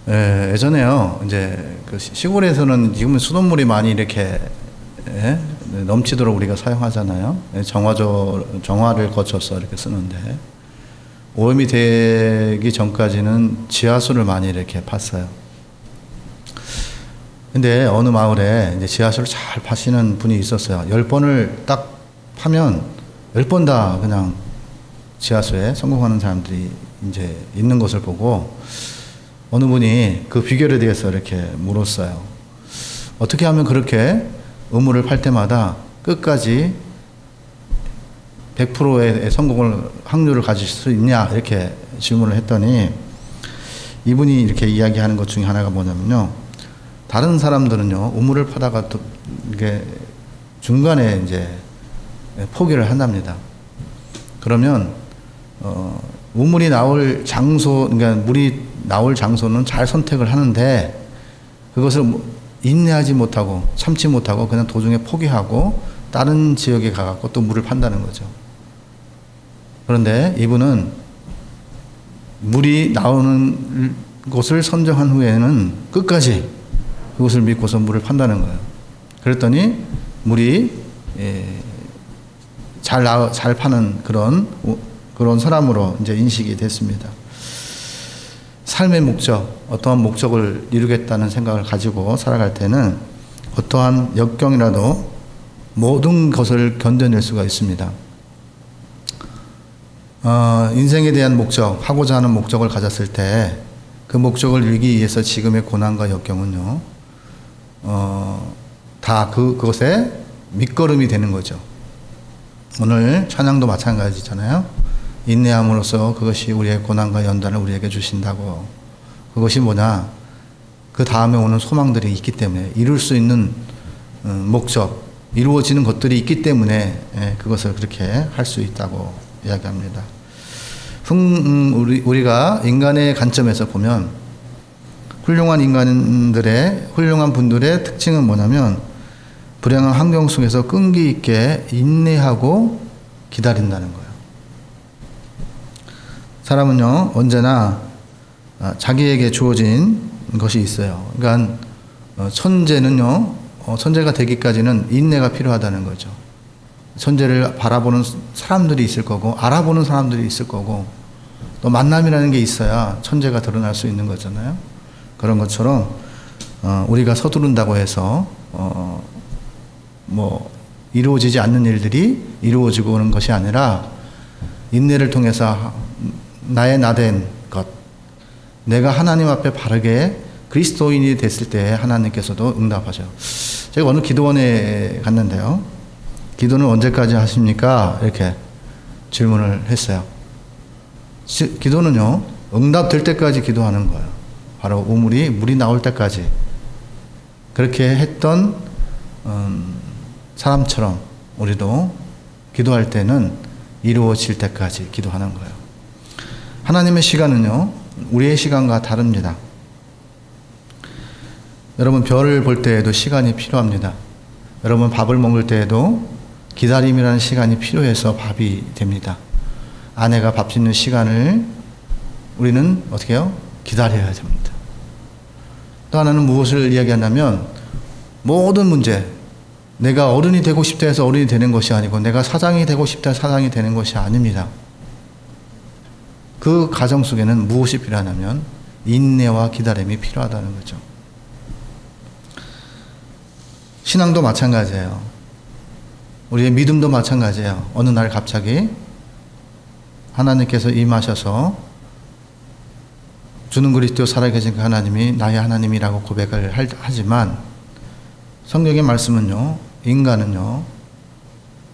예전에요. 이제 그 시골에서는 지금은 수돗물이 많이 이렇게 넘치도록 우리가 사용하잖아요. 정화를 거쳐서 이렇게 쓰는데 오염이 되기 전까지는 지하수를 많이 이렇게 팠어요. 근데 어느 마을에 이제 지하수를 잘 파시는 분이 있었어요. 10번을 딱 파면 10번 다 그냥 지하수에 성공하는 사람들이 이제 있는 것을 보고 어느 분이 그 비결에 대해서 이렇게 물었어요. 어떻게 하면 그렇게 우물을 팔 때마다 끝까지 100%의 성공을 확률을 가질 수 있냐 이렇게 질문을 했더니 이분이 이렇게 이야기하는 것 중에 하나가 뭐냐면요. 다른 사람들은요 우물을 파다가 또 이게 중간에 이제 포기를 한답니다. 그러면 우물이 나올 장소, 그러니까 물이 나올 장소는 잘 선택을 하는데 그것을 인내하지 못하고 참지 못하고 그냥 도중에 포기하고 다른 지역에 가갖고 또 물을 판다는 거죠. 그런데 이분은 물이 나오는 곳을 선정한 후에는 끝까지 그것을 믿고서 물을 판다는 거예요. 그랬더니 물이 잘 파는 그런 사람으로 이제 인식이 됐습니다. 삶의 목적, 어떠한 목적을 이루겠다는 생각을 가지고 살아갈 때는 어떠한 역경이라도 모든 것을 견뎌낼 수가 있습니다. 인생에 대한 목적, 하고자 하는 목적을 가졌을 때 그 목적을 이루기 위해서 지금의 고난과 역경은요, 다 그것의 밑거름이 되는 거죠. 오늘 찬양도 마찬가지잖아요. 인내함으로써 그것이 우리의 고난과 연단을 우리에게 주신다고. 그것이 뭐냐? 그 다음에 오는 소망들이 있기 때문에 이룰 수 있는 목적, 이루어지는 것들이 있기 때문에 그것을 그렇게 할 수 있다고 이야기합니다. 우리가 인간의 관점에서 보면 훌륭한 분들의 특징은 뭐냐면 불행한 환경 속에서 끈기 있게 인내하고 기다린다는 거예요. 사람은요, 언제나 자기에게 주어진 것이 있어요. 그러니까 천재가 되기까지는 인내가 필요하다는 거죠. 천재를 바라보는 사람들이 있을 거고, 알아보는 사람들이 있을 거고, 또 만남이라는 게 있어야 천재가 드러날 수 있는 거잖아요. 그런 것처럼, 우리가 서두른다고 해서, 이루어지지 않는 일들이 이루어지고 오는 것이 아니라, 인내를 통해서 나의 나된 것, 내가 하나님 앞에 바르게 그리스도인이 됐을 때 하나님께서도 응답하셔요. 제가 어느 기도원에 갔는데요. 기도는 언제까지 하십니까? 이렇게 질문을 했어요. 기도는요, 응답될 때까지 기도하는 거예요. 바로 물이 나올 때까지. 그렇게 했던 사람처럼 우리도 기도할 때는 이루어질 때까지 기도하는 거예요. 하나님의 시간은요, 우리의 시간과 다릅니다. 여러분, 별을 볼 때에도 시간이 필요합니다. 여러분, 밥을 먹을 때에도 기다림이라는 시간이 필요해서 밥이 됩니다. 아내가 밥 짓는 시간을 우리는 어떻게 해요? 기다려야 됩니다. 또 하나는 무엇을 이야기하냐면 모든 문제, 내가 어른이 되고 싶다 해서 어른이 되는 것이 아니고 내가 사장이 되고 싶다 해서 사장이 되는 것이 아닙니다. 그 과정 속에는 무엇이 필요하냐면 인내와 기다림이 필요하다는 거죠. 신앙도 마찬가지예요. 우리의 믿음도 마찬가지예요. 어느 날 갑자기 하나님께서 임하셔서 주는 그리스도 살아계신 그 하나님이 나의 하나님이라고 고백을 하지만 성경의 말씀은요, 인간은요,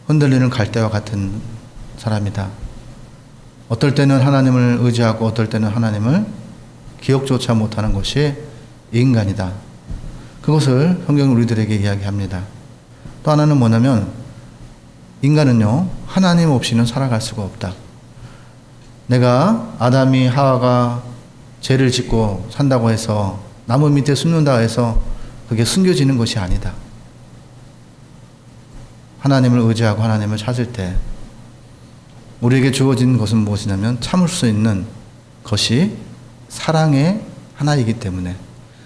흔들리는 갈대와 같은 사람이다. 어떨 때는 하나님을 의지하고 어떨 때는 하나님을 기억조차 못하는 것이 인간이다. 그것을 성경은 우리들에게 이야기합니다. 또 하나는 뭐냐면 인간은요, 하나님 없이는 살아갈 수가 없다. 내가 아담이 하와가 죄를 짓고 산다고 해서 나무 밑에 숨는다 해서 그게 숨겨지는 것이 아니다. 하나님을 의지하고 하나님을 찾을 때 우리에게 주어진 것은 무엇이냐면 참을 수 있는 것이 사랑의 하나이기 때문에,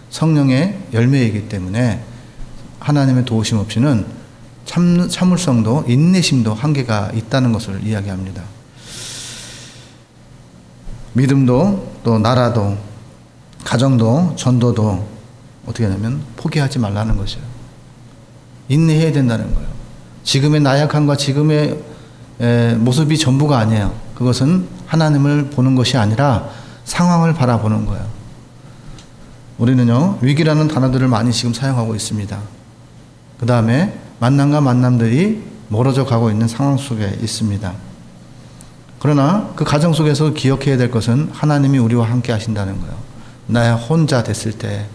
성령의 열매이기 때문에 하나님의 도우심 없이는 참을성도 인내심도 한계가 있다는 것을 이야기합니다. 믿음도 또 나라도 가정도 전도도 어떻게 하냐면 포기하지 말라는 것이에요. 인내해야 된다는 거예요. 지금의 나약함과 지금의 모습이 전부가 아니에요. 그것은 하나님을 보는 것이 아니라 상황을 바라보는 거예요. 우리는요, 위기라는 단어들을 많이 지금 사용하고 있습니다. 그 다음에 만남과 만남들이 멀어져 가고 있는 상황 속에 있습니다. 그러나 그 가정 속에서 기억해야 될 것은 하나님이 우리와 함께 하신다는 거예요. 나 혼자 됐을 때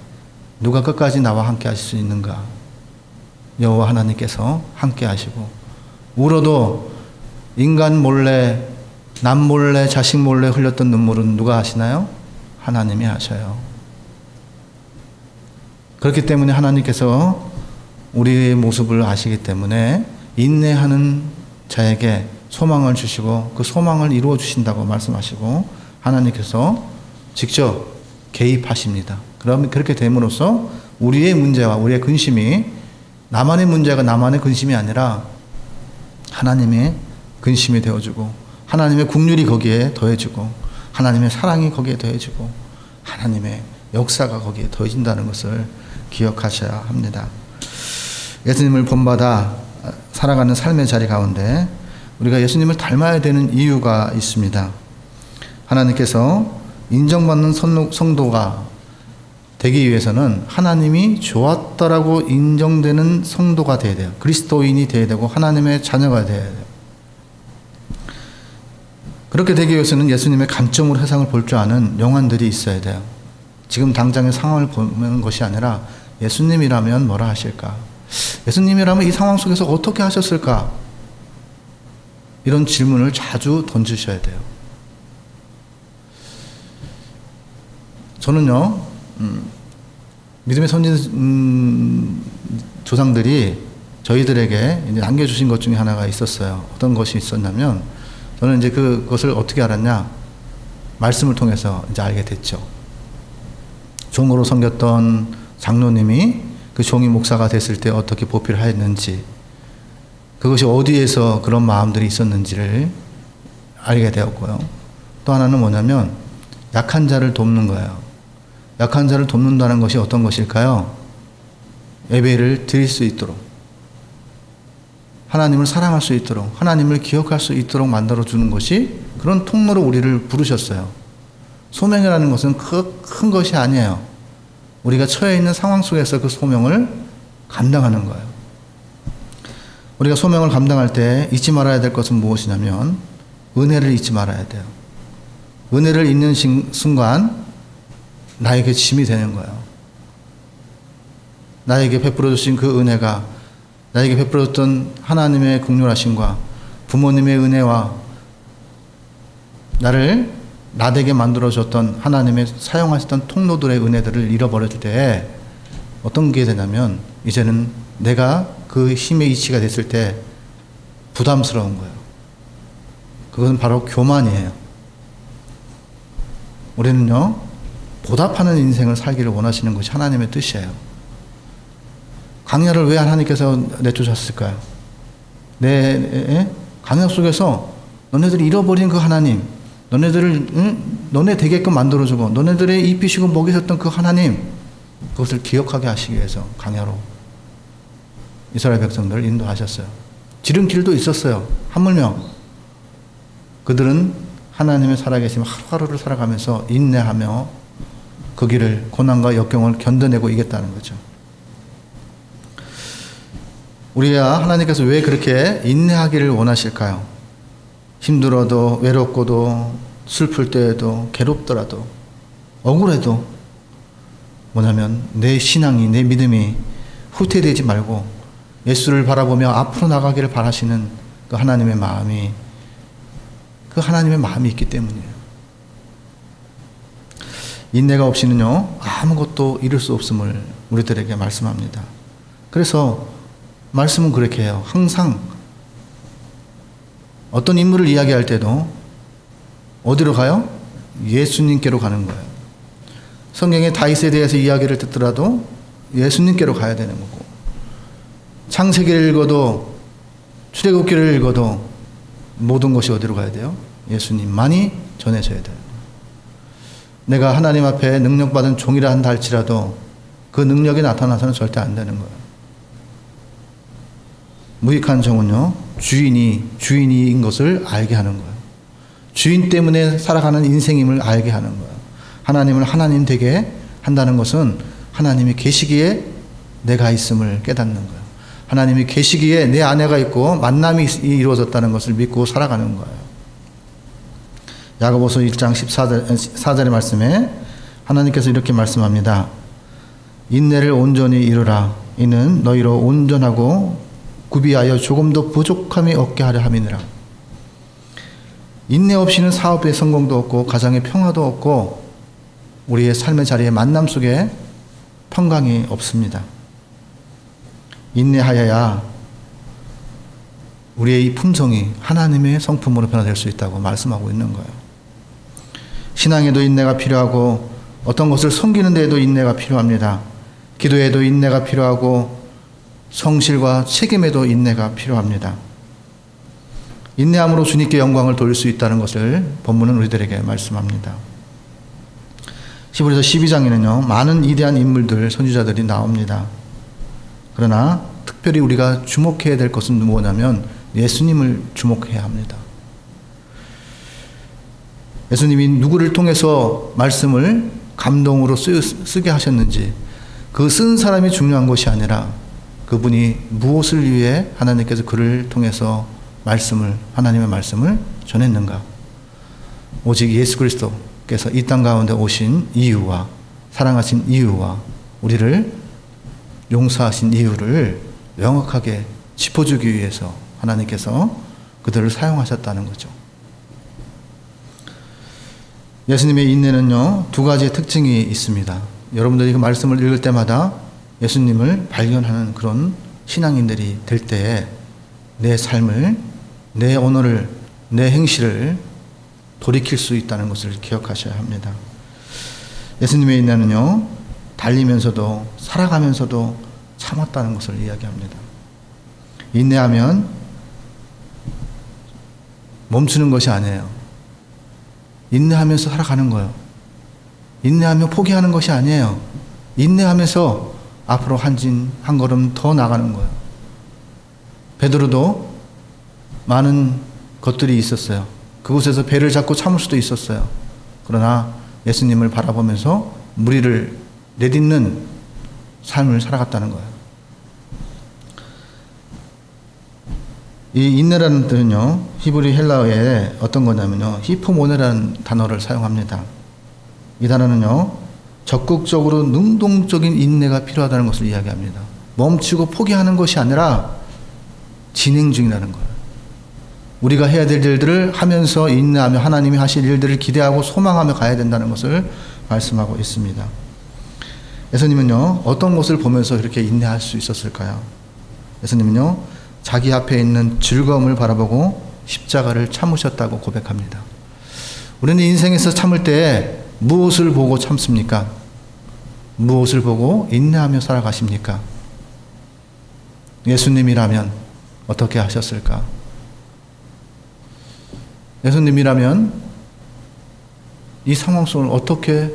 누가 끝까지 나와 함께 하실 수 있는가? 여호와 하나님께서 함께 하시고, 울어도 인간 몰래, 남 몰래, 자식 몰래 흘렸던 눈물은 누가 하시나요? 하나님이 하셔요. 그렇기 때문에 하나님께서 우리의 모습을 아시기 때문에 인내하는 자에게 소망을 주시고 그 소망을 이루어 주신다고 말씀하시고 하나님께서 직접 개입하십니다. 그러면 그렇게 됨으로써 우리의 문제와 우리의 근심이 나만의 문제가 나만의 근심이 아니라 하나님의 근심이 되어주고 하나님의 긍휼이 거기에 더해지고 하나님의 사랑이 거기에 더해지고 하나님의 역사가 거기에 더해진다는 것을 기억하셔야 합니다. 예수님을 본받아 살아가는 삶의 자리 가운데 우리가 예수님을 닮아야 되는 이유가 있습니다. 하나님께서 인정받는 성도가 되기 위해서는 하나님이 좋았다라고 인정되는 성도가 되어야 돼요. 그리스도인이 되어야 되고 하나님의 자녀가 되어야 돼요. 그렇게 되기 위해서는 예수님의 관점으로 세상을 볼 줄 아는 영혼들이 있어야 돼요. 지금 당장의 상황을 보는 것이 아니라 예수님이라면 뭐라 하실까? 예수님이라면 이 상황 속에서 어떻게 하셨을까? 이런 질문을 자주 던지셔야 돼요. 저는요, 믿음의 선진 조상들이 저희들에게 이제 남겨주신 것 중에 하나가 있었어요. 어떤 것이 있었냐면, 저는 이제 그것을 어떻게 알았냐? 말씀을 통해서 이제 알게 됐죠. 종으로 섬겼던 장로님이 그 종이 목사가 됐을 때 어떻게 보필을 하였는지, 그것이 어디에서 그런 마음들이 있었는지를 알게 되었고요. 또 하나는 뭐냐면, 약한 자를 돕는 거예요. 약한 자를 돕는다는 것이 어떤 것일까요? 예배를 드릴 수 있도록, 하나님을 사랑할 수 있도록, 하나님을 기억할 수 있도록 만들어주는 것이 그런 통로로 우리를 부르셨어요. 소명이라는 것은 큰 것이 아니에요. 우리가 처해 있는 상황 속에서 그 소명을 감당하는 거예요. 우리가 소명을 감당할 때 잊지 말아야 될 것은 무엇이냐면 은혜를 잊지 말아야 돼요. 은혜를 잊는 순간 나에게 짐이 되는 거예요. 나에게 베풀어 주신 그 은혜가, 나에게 베풀어 줬던 하나님의 긍휼하심과 부모님의 은혜와 나를 나되게 만들어 줬던 하나님의 사용하셨던 통로들의 은혜들을 잃어버릴 때 어떤 게 되냐면 이제는 내가 그 힘의 이치가 됐을 때 부담스러운 거예요. 그것은 바로 교만이에요. 우리는요, 보답하는 인생을 살기를 원하시는 것이 하나님의 뜻이에요. 광야를 왜 하나님께서 내쫓았을까요? 내 광야 속에서 너네들이 잃어버린 그 하나님, 너네들을 너네 되게끔 만들어주고 너네들의 입히시고 먹이셨던 그 하나님, 그것을 기억하게 하시기 위해서 광야로 이스라엘 백성들을 인도하셨어요. 지름길도 있었어요. 하물며 그들은 하나님의 살아계심 하루하루를 살아가면서 인내하며 그 길을, 고난과 역경을 견뎌내고 이겼다는 거죠. 우리가 하나님께서 왜 그렇게 인내하기를 원하실까요? 힘들어도, 외롭고도, 슬플 때에도, 괴롭더라도, 억울해도 뭐냐면 내 신앙이, 내 믿음이 후퇴되지 말고 예수를 바라보며 앞으로 나가기를 바라시는 그 하나님의 마음이, 그 하나님의 마음이 있기 때문이에요. 인내가 없이는요, 아무것도 이룰 수 없음을 우리들에게 말씀합니다. 그래서 말씀은 그렇게 해요. 항상 어떤 인물을 이야기할 때도 어디로 가요? 예수님께로 가는 거예요. 성경의 다윗에 대해서 이야기를 듣더라도 예수님께로 가야 되는 거고, 창세기를 읽어도 출애굽기를 읽어도 모든 것이 어디로 가야 돼요? 예수님만이 전해져야 돼요. 내가 하나님 앞에 능력받은 종이라 한다 할지라도 그 능력이 나타나서는 절대 안 되는 거예요. 무익한 종은요, 주인인 것을 알게 하는 거예요. 주인 때문에 살아가는 인생임을 알게 하는 거예요. 하나님을 하나님 되게 한다는 것은 하나님이 계시기에 내가 있음을 깨닫는 거예요. 하나님이 계시기에 내 아내가 있고 만남이 이루어졌다는 것을 믿고 살아가는 거예요. 야고보서 1장 14절의 말씀에 하나님께서 이렇게 말씀합니다. 인내를 온전히 이루라. 이는 너희로 온전하고 구비하여 조금도 부족함이 없게 하려 함이니라. 인내 없이는 사업의 성공도 없고 가정의 평화도 없고 우리의 삶의 자리에 만남 속에 평강이 없습니다. 인내하여야 우리의 이 품성이 하나님의 성품으로 변화될 수 있다고 말씀하고 있는 거예요. 신앙에도 인내가 필요하고 어떤 것을 섬기는 데에도 인내가 필요합니다. 기도에도 인내가 필요하고 성실과 책임에도 인내가 필요합니다. 인내함으로 주님께 영광을 돌릴 수 있다는 것을 본문은 우리들에게 말씀합니다. 히브리서 12장에는요, 많은 위대한 인물들, 선지자들이 나옵니다. 그러나 특별히 우리가 주목해야 될 것은 뭐냐면 예수님을 주목해야 합니다. 예수님이 누구를 통해서 말씀을 감동으로 쓰게 하셨는지, 그 쓴 사람이 중요한 것이 아니라 그분이 무엇을 위해 하나님께서 그를 통해서 하나님의 말씀을 전했는가. 오직 예수 그리스도께서 이 땅 가운데 오신 이유와 사랑하신 이유와 우리를 용서하신 이유를 명확하게 짚어주기 위해서 하나님께서 그들을 사용하셨다는 거죠. 예수님의 인내는요, 두 가지의 특징이 있습니다. 여러분들이 그 말씀을 읽을 때마다 예수님을 발견하는 그런 신앙인들이 될 때에 내 삶을, 내 언어를, 내 행실을 돌이킬 수 있다는 것을 기억하셔야 합니다. 예수님의 인내는요, 달리면서도 살아가면서도 참았다는 것을 이야기합니다. 인내하면 멈추는 것이 아니에요. 인내하면서 살아가는 거예요. 인내하며 포기하는 것이 아니에요. 인내하면서 앞으로 한 걸음 더 나가는 거예요. 베드로도 많은 것들이 있었어요. 그곳에서 배를 잡고 참을 수도 있었어요. 그러나 예수님을 바라보면서 무리를 내딛는 삶을 살아갔다는 거예요. 이 인내라는 뜻은요, 히브리 헬라어에 어떤 거냐면요, 히포모네라는 단어를 사용합니다. 이 단어는요, 적극적으로 능동적인 인내가 필요하다는 것을 이야기합니다. 멈추고 포기하는 것이 아니라 진행 중이라는 거예요. 우리가 해야 될 일들을 하면서 인내하며 하나님이 하실 일들을 기대하고 소망하며 가야 된다는 것을 말씀하고 있습니다. 예수님은요, 어떤 것을 보면서 이렇게 인내할 수 있었을까요? 예수님은요, 자기 앞에 있는 즐거움을 바라보고 십자가를 참으셨다고 고백합니다. 우리는 인생에서 참을 때 무엇을 보고 참습니까? 무엇을 보고 인내하며 살아가십니까? 예수님이라면 어떻게 하셨을까? 예수님이라면 이 상황 속을 어떻게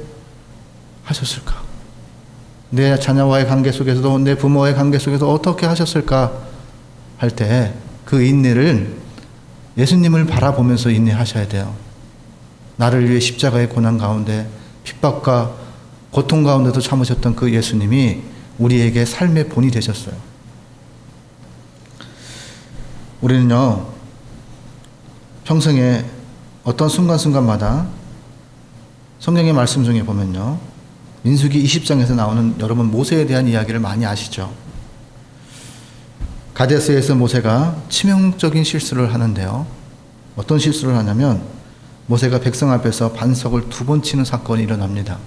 하셨을까? 내 자녀와의 관계 속에서도, 내 부모와의 관계 속에서 어떻게 하셨을까 할 때 그 인내를 예수님을 바라보면서 인내하셔야 돼요. 나를 위해 십자가의 고난 가운데 핍박과 고통 가운데도 참으셨던 그 예수님이 우리에게 삶의 본이 되셨어요. 우리는요, 평생에 어떤 순간순간마다 성경의 말씀 중에 보면요, 민수기 20장에서 나오는 여러분 모세에 대한 이야기를 많이 아시죠? 가데스에서 모세가 치명적인 실수를 하는데요. 어떤 실수를 하냐면 모세가 백성 앞에서 반석을 2번 치는 사건이 일어납니다.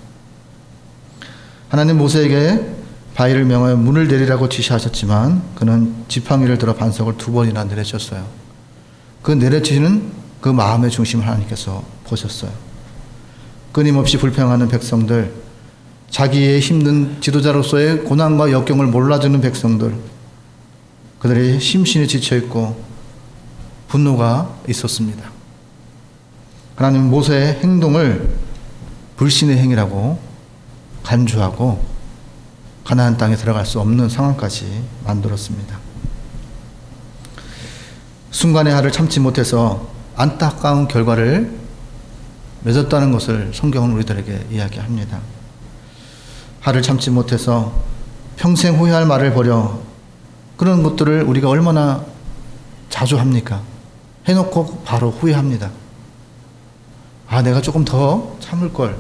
하나님 모세에게 바위를 명하여 문을 내리라고 지시하셨지만 그는 지팡이를 들어 반석을 2번이나 내려쳤어요. 그 내려치는 그 마음의 중심을 하나님께서 보셨어요. 끊임없이 불평하는 백성들, 자기의 힘든 지도자로서의 고난과 역경을 몰라주는 백성들, 그들이 심신이 지쳐있고 분노가 있었습니다. 하나님은 모세의 행동을 불신의 행위라고 간주하고 가나안 땅에 들어갈 수 없는 상황까지 만들었습니다. 순간의 화를 참지 못해서 안타까운 결과를 맺었다는 것을 성경은 우리들에게 이야기합니다. 화를 참지 못해서 평생 후회할 말을 버려, 그런 것들을 우리가 얼마나 자주 합니까? 해놓고 바로 후회합니다. 내가 조금 더 참을 걸.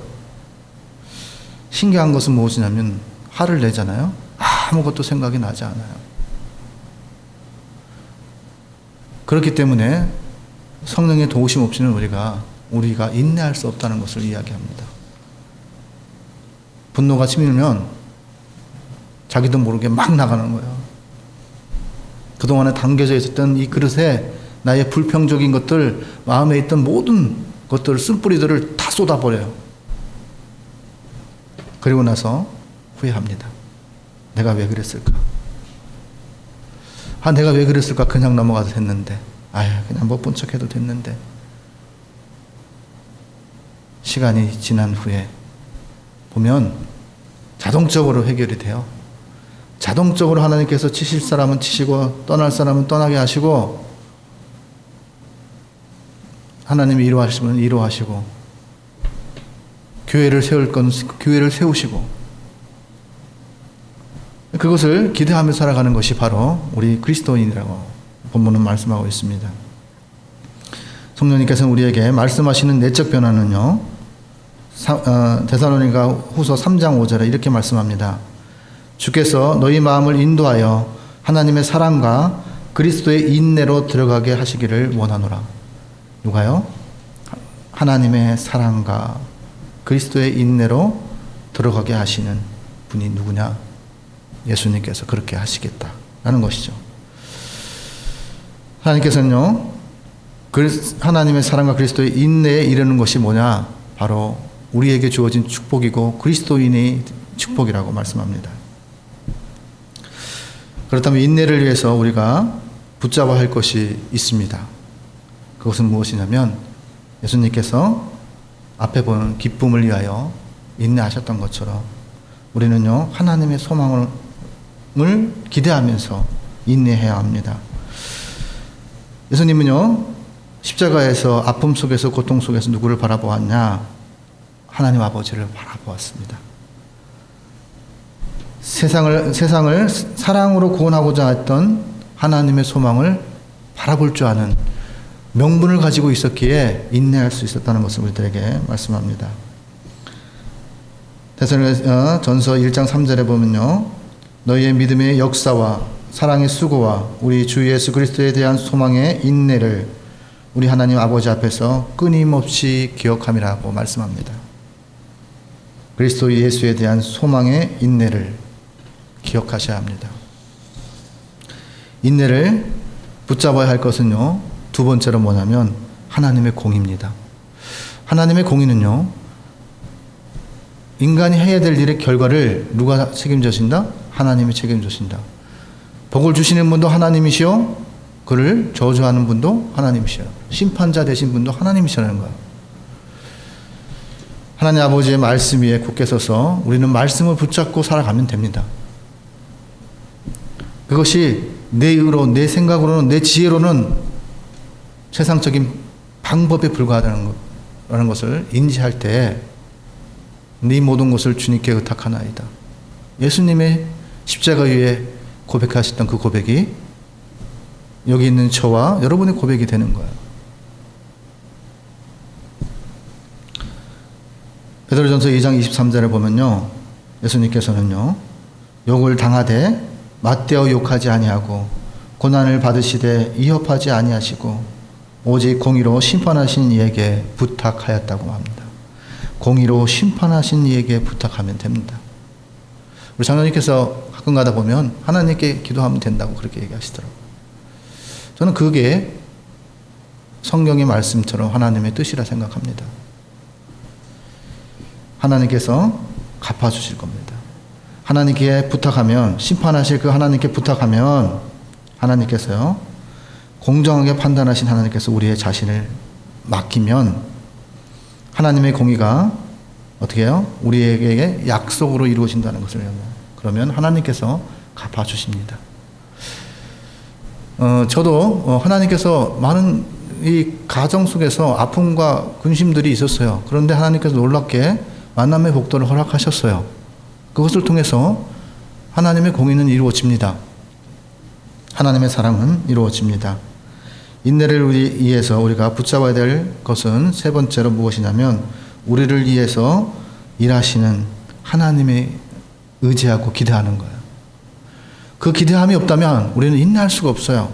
신기한 것은 무엇이냐면 화를 내잖아요. 아무것도 생각이 나지 않아요. 그렇기 때문에 성령의 도우심 없이는 우리가 인내할 수 없다는 것을 이야기합니다. 분노가 치밀면 자기도 모르게 막 나가는 거예요. 그동안에 담겨져 있었던 이 그릇에 나의 불평적인 것들, 마음에 있던 모든 것들, 쓴뿌리들을 다 쏟아버려요. 그리고 나서 후회합니다. 내가 왜 그랬을까? 내가 왜 그랬을까? 그냥 넘어가도 됐는데. 그냥 못 본 척 해도 됐는데. 시간이 지난 후에 보면 자동적으로 해결이 돼요. 자동적으로 하나님께서 치실 사람은 치시고 떠날 사람은 떠나게 하시고, 하나님이 이루하시면 이루하시고, 교회를 세울 건 교회를 세우시고, 그것을 기대하며 살아가는 것이 바로 우리 그리스도인이라고 본문은 말씀하고 있습니다. 성령님께서는 우리에게 말씀하시는 내적 변화는요, 데살로니가 후서 3장 5절에 이렇게 말씀합니다. 주께서 너희 마음을 인도하여 하나님의 사랑과 그리스도의 인내로 들어가게 하시기를 원하노라. 누가요? 하나님의 사랑과 그리스도의 인내로 들어가게 하시는 분이 누구냐? 예수님께서 그렇게 하시겠다라는 것이죠. 하나님께서는요, 하나님의 사랑과 그리스도의 인내에 이르는 것이 뭐냐? 바로 우리에게 주어진 축복이고 그리스도인의 축복이라고 말씀합니다. 그렇다면 인내를 위해서 우리가 붙잡아야 할 것이 있습니다. 그것은 무엇이냐면 예수님께서 앞에 보는 기쁨을 위하여 인내하셨던 것처럼 우리는요, 하나님의 소망을 기대하면서 인내해야 합니다. 예수님은요, 십자가에서 아픔 속에서 고통 속에서 누구를 바라보았냐? 하나님 아버지를 바라보았습니다. 세상을 사랑으로 구원하고자 했던 하나님의 소망을 바라볼 줄 아는 명분을 가지고 있었기에 인내할 수 있었다는 것을 우리들에게 말씀합니다. 데살로니가 전서 1장 3절에 보면요, 너희의 믿음의 역사와 사랑의 수고와 우리 주 예수 그리스도에 대한 소망의 인내를 우리 하나님 아버지 앞에서 끊임없이 기억함이라고 말씀합니다. 그리스도 예수에 대한 소망의 인내를 기억하셔야 합니다. 인내를 붙잡아야 할 것은요, 두 번째로 뭐냐면 하나님의 공의입니다. 하나님의 공의는요, 인간이 해야 될 일의 결과를 누가 책임져신다? 하나님이 책임져신다. 복을 주시는 분도 하나님이시요, 그를 저주하는 분도 하나님이시요, 심판자 되신 분도 하나님이시라는 거예요. 하나님 아버지의 말씀 위에 굳게 서서 우리는 말씀을 붙잡고 살아가면 됩니다. 그것이 내 의로, 내 생각으로는, 내 지혜로는 세상적인 방법에 불과하다는 것을 인지할 때 네 모든 것을 주님께 의탁하나이다. 예수님의 십자가 위에 고백하셨던 그 고백이 여기 있는 저와 여러분의 고백이 되는 거예요. 베드로전서 2장 23절에 보면요, 예수님께서는요, 욕을 당하되 맞대어 욕하지 아니하고 고난을 받으시되 이협하지 아니하시고 오직 공의로 심판하신 이에게 부탁하였다고 합니다. 공의로 심판하신 이에게 부탁하면 됩니다. 우리 장로님께서 가끔 가다 보면 하나님께 기도하면 된다고 그렇게 얘기하시더라고요. 저는 그게 성경의 말씀처럼 하나님의 뜻이라 생각합니다. 하나님께서 갚아주실 겁니다. 하나님께 부탁하면, 심판하실 그 하나님께 부탁하면 하나님께서요, 공정하게 판단하신 하나님께서 우리의 자신을 맡기면 하나님의 공의가 어떻게 해요? 우리에게 약속으로 이루어진다는 것을, 그러면 하나님께서 갚아주십니다. 저도 하나님께서 많은 이 가정 속에서 아픔과 근심들이 있었어요. 그런데 하나님께서 놀랍게 만남의 복도를 허락하셨어요. 그것을 통해서 하나님의 공의는 이루어집니다. 하나님의 사랑은 이루어집니다. 인내를 위해서 우리가 붙잡아야 될 것은 세 번째로 무엇이냐면, 우리를 위해서 일하시는 하나님의 의지하고 기대하는 거예요. 그 기대함이 없다면 우리는 인내할 수가 없어요.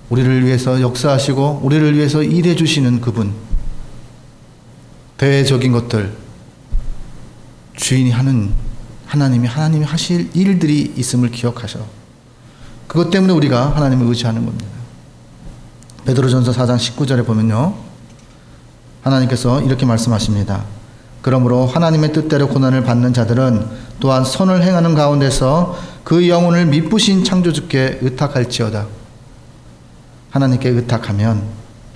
우리를 위해서 역사하시고 우리를 위해서 일해 주시는 그분, 대외적인 것들 주인이 하는 하나님이 하실 일들이 있음을 기억하셔. 그것 때문에 우리가 하나님을 의지하는 겁니다. 베드로전서 4장 19절에 보면요, 하나님께서 이렇게 말씀하십니다. 그러므로 하나님의 뜻대로 고난을 받는 자들은 또한 선을 행하는 가운데서 그 영혼을 미쁘신 창조주께 의탁할지어다. 하나님께 의탁하면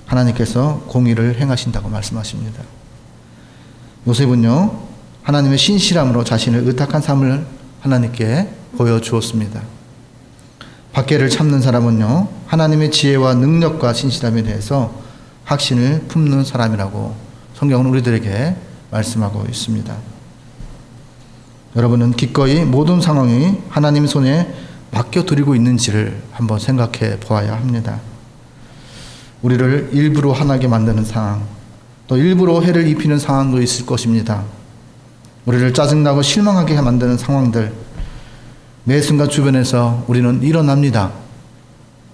하나님께서 공의를 행하신다고 말씀하십니다. 요셉은요, 하나님의 신실함으로 자신을 의탁한 삶을 하나님께 보여주었습니다. 박해를 참는 사람은요, 하나님의 지혜와 능력과 신실함에 대해서 확신을 품는 사람이라고 성경은 우리들에게 말씀하고 있습니다. 여러분은 기꺼이 모든 상황이 하나님 손에 맡겨드리고 있는지를 한번 생각해 보아야 합니다. 우리를 일부러 화나게 만드는 상황, 또 일부러 해를 입히는 상황도 있을 것입니다. 우리를 짜증나고 실망하게 만드는 상황들, 매 순간 주변에서 우리는 일어납니다.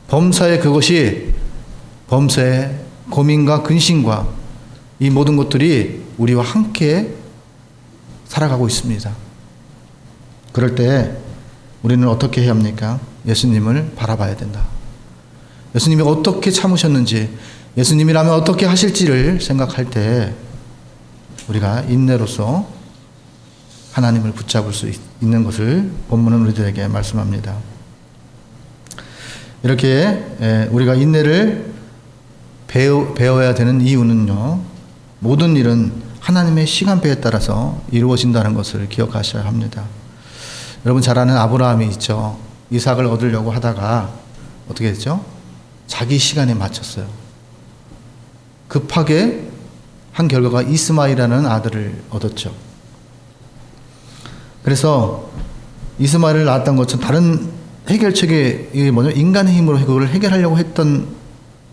범사에 그것이 범사의 고민과 근심과 이 모든 것들이 우리와 함께 살아가고 있습니다. 그럴 때 우리는 어떻게 해야 합니까? 예수님을 바라봐야 된다. 예수님이 어떻게 참으셨는지, 예수님이라면 어떻게 하실지를 생각할 때 우리가 인내로서 하나님을 붙잡을 수 있는 것을 본문은 우리들에게 말씀합니다. 이렇게 우리가 인내를 배워야 되는 이유는요, 모든 일은 하나님의 시간표에 따라서 이루어진다는 것을 기억하셔야 합니다. 여러분 잘 아는 아브라함이 있죠. 이삭을 얻으려고 하다가 어떻게 했죠? 자기 시간에 맞췄어요. 급하게 한 결과가 이스마엘이라는 아들을 얻었죠. 그래서 이스마엘을 낳았던 것처럼 다른 해결책이 인간의 힘으로 그걸 해결하려고 했던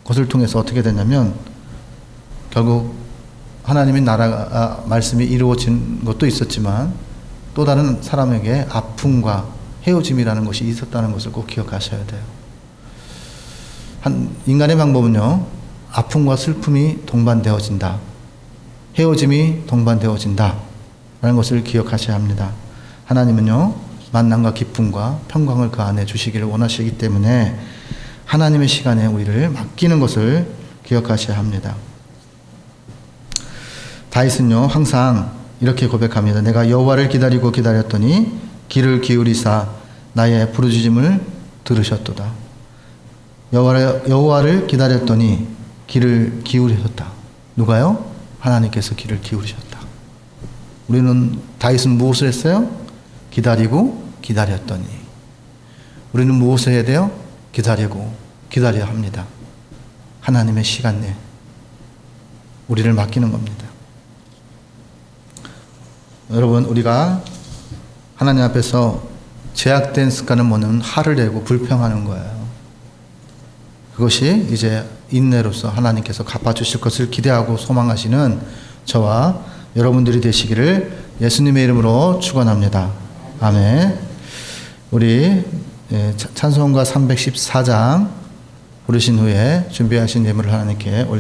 것을 통해서 어떻게 됐냐면, 결국 하나님의 나라 말씀이 이루어진 것도 있었지만 또 다른 사람에게 아픔과 헤어짐이라는 것이 있었다는 것을 꼭 기억하셔야 돼요. 인간의 방법은요, 아픔과 슬픔이 동반되어진다, 헤어짐이 동반되어진다 라는 것을 기억하셔야 합니다. 하나님은요, 만남과 기쁨과 평강을 그 안에 주시기를 원하시기 때문에 하나님의 시간에 우리를 맡기는 것을 기억하셔야 합니다. 다윗은요, 항상 이렇게 고백합니다. 내가 여호와를 기다리고 기다렸더니 귀를 기울이사 나의 부르짖음을 들으셨도다. 여호와를 기다렸더니 귀를 기울이셨다. 누가요? 하나님께서 귀를 기울이셨다. 우리는, 다윗은 무엇을 했어요? 기다리고 기다렸더니. 우리는 무엇을 해야 돼요? 기다리고 기다려야 합니다. 하나님의 시간 내 우리를 맡기는 겁니다. 여러분, 우리가 하나님 앞에서 제약된 습관은 뭐냐면 화를 내고 불평하는 거예요. 그것이 이제 인내로서 하나님께서 갚아주실 것을 기대하고 소망하시는 저와 여러분들이 되시기를 예수님의 이름으로 축원합니다. 아멘. 우리 찬송가 314장 부르신 후에 준비하신 예물을 하나님께 올려